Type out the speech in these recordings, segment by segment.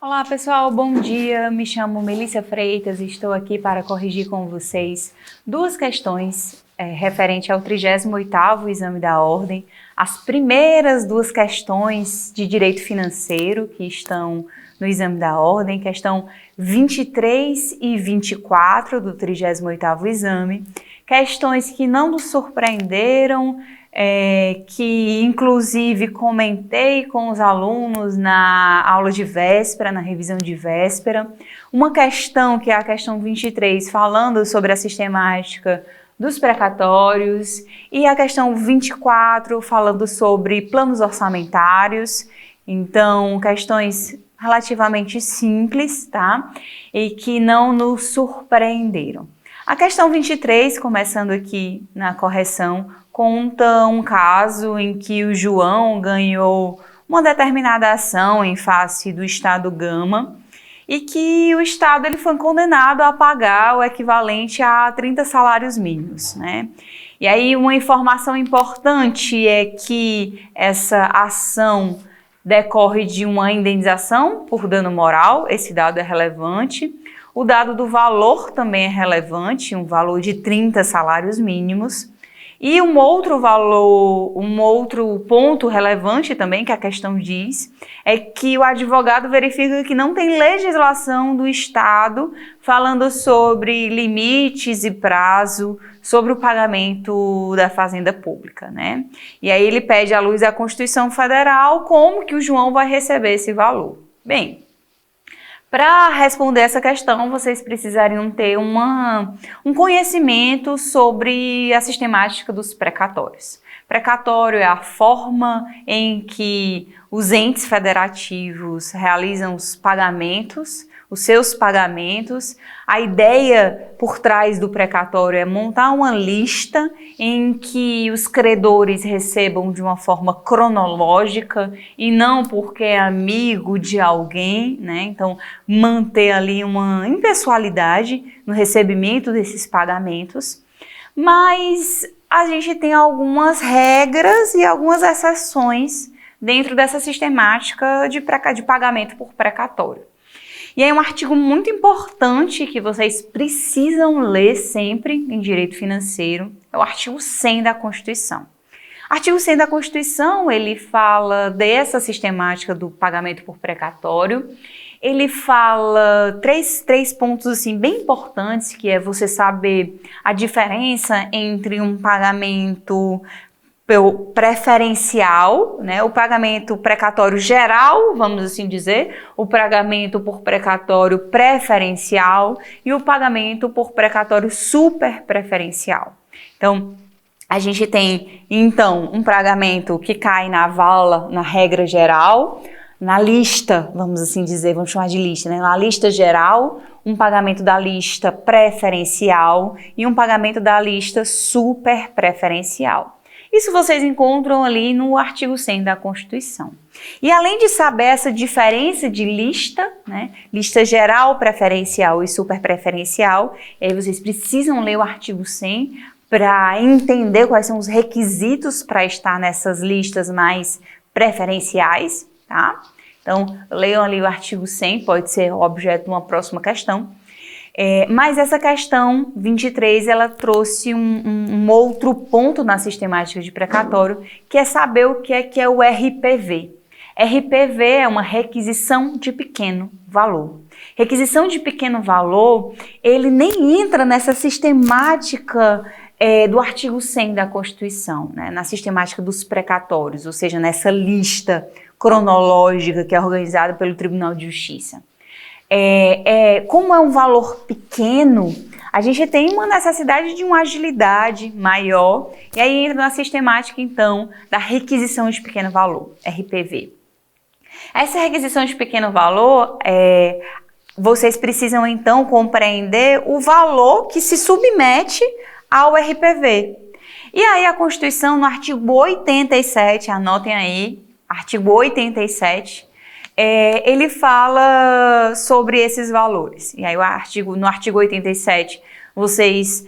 Olá pessoal, bom dia, me chamo Melícia Freitas e estou aqui para corrigir com vocês duas questões referente ao 38º exame da ordem, as primeiras duas questões de direito financeiro que estão no exame da ordem, questão 23 e 24 do 38º exame, questões que não nos surpreenderam, que inclusive comentei com os alunos na aula de véspera, na revisão de véspera. Uma questão que é a questão 23, falando sobre a sistemática dos precatórios, e a questão 24, falando sobre planos orçamentários. Então, questões relativamente simples, tá? E que não nos surpreenderam. A questão 23, começando aqui na correção, conta um caso em que o João ganhou uma determinada ação em face do Estado Gama e que o Estado ele foi condenado a pagar o equivalente a 30 salários mínimos, né? E aí uma informação importante é que essa ação decorre de uma indenização por dano moral, esse dado é relevante. O dado do valor também é relevante, um valor de 30 salários mínimos. E um outro ponto relevante também que a questão diz é que o advogado verifica que não tem legislação do Estado falando sobre limites e prazo sobre o pagamento da fazenda pública, né? E aí ele pede à luz da Constituição Federal como que o João vai receber esse valor. Bem, para responder essa questão, vocês precisariam ter um conhecimento sobre a sistemática dos precatórios. Precatório é a forma em que os entes federativos realizam os seus pagamentos. A ideia por trás do precatório é montar uma lista em que os credores recebam de uma forma cronológica e não porque é amigo de alguém, né? Então, manter ali uma impessoalidade no recebimento desses pagamentos. Mas a gente tem algumas regras e algumas exceções dentro dessa sistemática de pagamento por precatório. E aí um artigo muito importante que vocês precisam ler sempre em direito financeiro é o artigo 100 da Constituição. O artigo 100 da Constituição, ele fala dessa sistemática do pagamento por precatório. Ele fala três pontos assim, bem importantes, que é você saber a diferença entre um pagamento preferencial, né, o pagamento precatório geral, vamos assim dizer, o pagamento por precatório preferencial e o pagamento por precatório super preferencial. Então, a gente tem, então, um pagamento que cai na vala, na regra geral, na lista, vamos assim dizer, vamos chamar de lista, né? Na lista geral, um pagamento da lista preferencial e um pagamento da lista super preferencial. Isso vocês encontram ali no artigo 100 da Constituição. E além de saber essa diferença de lista, né, lista geral, preferencial e super preferencial, aí vocês precisam ler o artigo 100 para entender quais são os requisitos para estar nessas listas mais preferenciais, tá? Então, leiam ali o artigo 100, pode ser objeto de uma próxima questão. Mas essa questão 23, ela trouxe um outro ponto na sistemática de precatório, que é saber o que é o RPV. RPV é uma requisição de pequeno valor. Requisição de pequeno valor, ele nem entra nessa sistemática do artigo 100 da Constituição, né, na sistemática dos precatórios, ou seja, nessa lista cronológica que é organizada pelo Tribunal de Justiça. Como é um valor pequeno, a gente tem uma necessidade de uma agilidade maior, e aí entra na sistemática, então, da requisição de pequeno valor, RPV. Essa requisição de pequeno valor, vocês precisam, então, compreender o valor que se submete ao RPV. E aí a Constituição, no artigo 87, anotem aí, artigo 87, ele fala sobre esses valores. E aí no artigo 87, vocês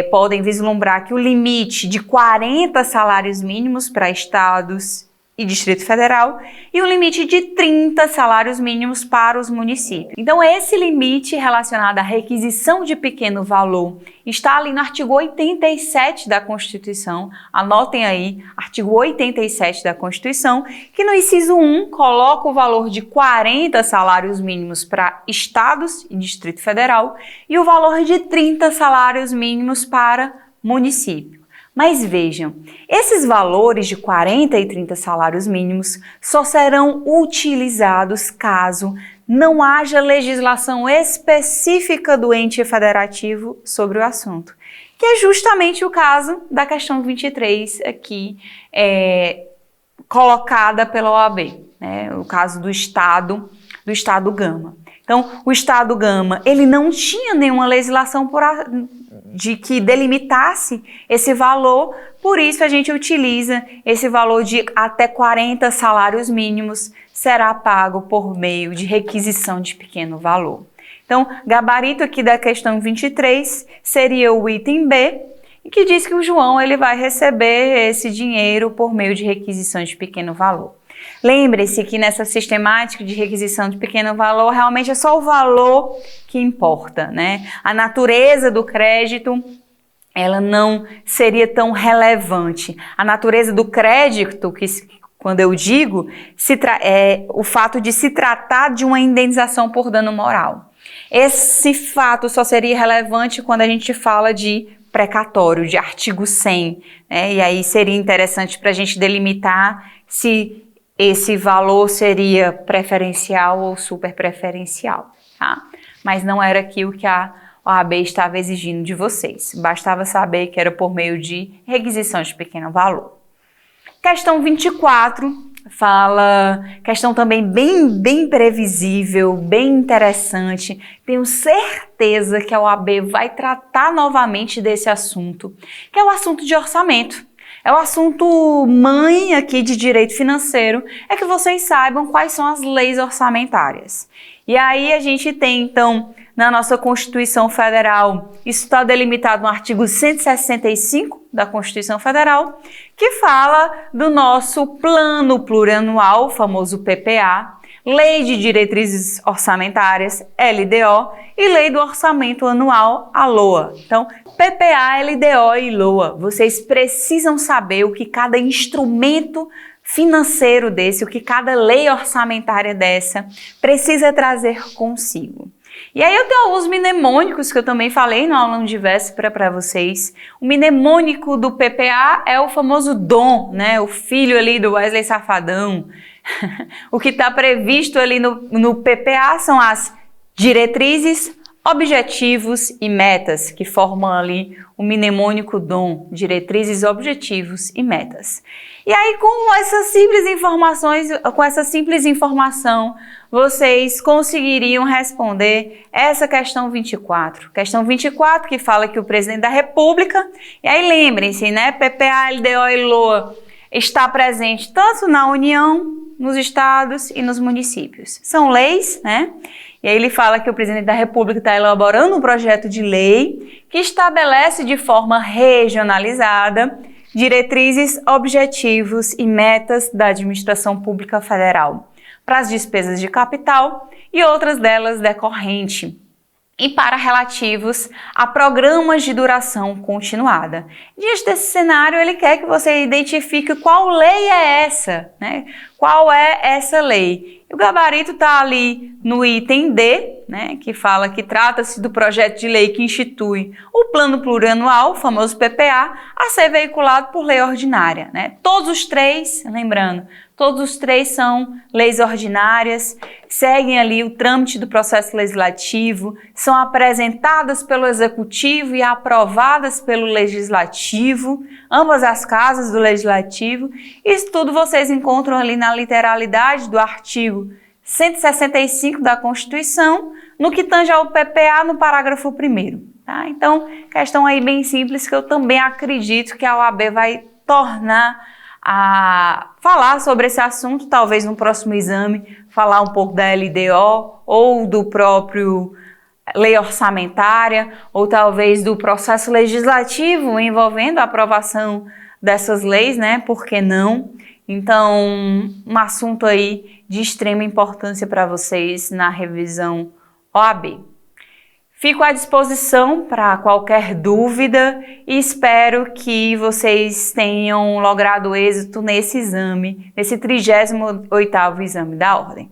podem vislumbrar que o limite de 40 salários mínimos para estados e Distrito Federal e um limite de 30 salários mínimos para os municípios. Então, esse limite relacionado à requisição de pequeno valor está ali no artigo 87 da Constituição. Anotem aí, artigo 87 da Constituição, que no inciso 1 coloca o valor de 40 salários mínimos para estados e Distrito Federal e o valor de 30 salários mínimos para município. Mas vejam, esses valores de 40 e 30 salários mínimos só serão utilizados caso não haja legislação específica do ente federativo sobre o assunto, que é justamente o caso da questão 23 aqui colocada pela OAB, né? O caso do estado Gama. Então, o estado Gama, ele não tinha nenhuma legislação de que delimitasse esse valor, por isso a gente utiliza esse valor de até 40 salários mínimos será pago por meio de requisição de pequeno valor. Então, gabarito aqui da questão 23 seria o item B, que diz que o João ele vai receber esse dinheiro por meio de requisição de pequeno valor. Lembre-se que nessa sistemática de requisição de pequeno valor, realmente é só o valor que importa, né? A natureza do crédito, ela não seria tão relevante. A natureza do crédito, que quando eu digo, é o fato de se tratar de uma indenização por dano moral. Esse fato só seria relevante quando a gente fala de precatório, de artigo 100, né? E aí seria interessante para a gente delimitar se esse valor seria preferencial ou superpreferencial, tá? Mas não era aqui o que a OAB estava exigindo de vocês. Bastava saber que era por meio de requisição de pequeno valor. Questão 24 fala, questão também bem previsível, bem interessante. Tenho certeza que a OAB vai tratar novamente desse assunto, que é o assunto de orçamento. É o assunto mãe aqui de direito financeiro, é que vocês saibam quais são as leis orçamentárias. E aí a gente tem, então, na nossa Constituição Federal, isso está delimitado no artigo 165 da Constituição Federal, que fala do nosso Plano Plurianual, o famoso PPA, Lei de Diretrizes Orçamentárias, LDO, e Lei do Orçamento Anual, a LOA. Então, PPA, LDO e LOA, vocês precisam saber o que cada instrumento financeiro desse, o que cada lei orçamentária dessa precisa trazer consigo. E aí eu tenho alguns mnemônicos que eu também falei no aulão de véspera para vocês. O mnemônico do PPA é o famoso DOM, né? O filho ali do Wesley Safadão. O que está previsto ali no PPA são as diretrizes, objetivos e metas, que formam ali o mnemônico DOM, diretrizes, objetivos e metas. E aí com essa simples informação, vocês conseguiriam responder essa questão 24. Questão 24 que fala que o presidente da República, e aí lembrem-se, né, PPA, LDO e LOA está presente tanto na União, nos estados e nos municípios. São leis, né? E aí ele fala que o presidente da República está elaborando um projeto de lei que estabelece de forma regionalizada diretrizes, objetivos e metas da administração pública federal para as despesas de capital e outras delas decorrente, e para relativos a programas de duração continuada. Diante desse cenário, ele quer que você identifique qual lei é essa, né? Qual é essa lei? O gabarito está ali no item D, né? Que fala que trata-se do projeto de lei que institui o Plano Plurianual, o famoso PPA, a ser veiculado por lei ordinária, né? Todos os três, lembrando, todos os três são leis ordinárias, seguem ali o trâmite do processo legislativo, são apresentadas pelo Executivo e aprovadas pelo Legislativo, ambas as casas do Legislativo. Isso tudo vocês encontram ali na literalidade do artigo 165 da Constituição, no que tange ao PPA, no parágrafo 1º. Tá? Então, questão aí bem simples que eu também acredito que a OAB vai tornar a falar sobre esse assunto, talvez no próximo exame, falar um pouco da LDO ou do próprio lei orçamentária, ou talvez do processo legislativo envolvendo a aprovação dessas leis, né? Por que não? Então, um assunto aí de extrema importância para vocês na revisão OAB. Fico à disposição para qualquer dúvida e espero que vocês tenham logrado êxito nesse exame, nesse 38º exame da ordem.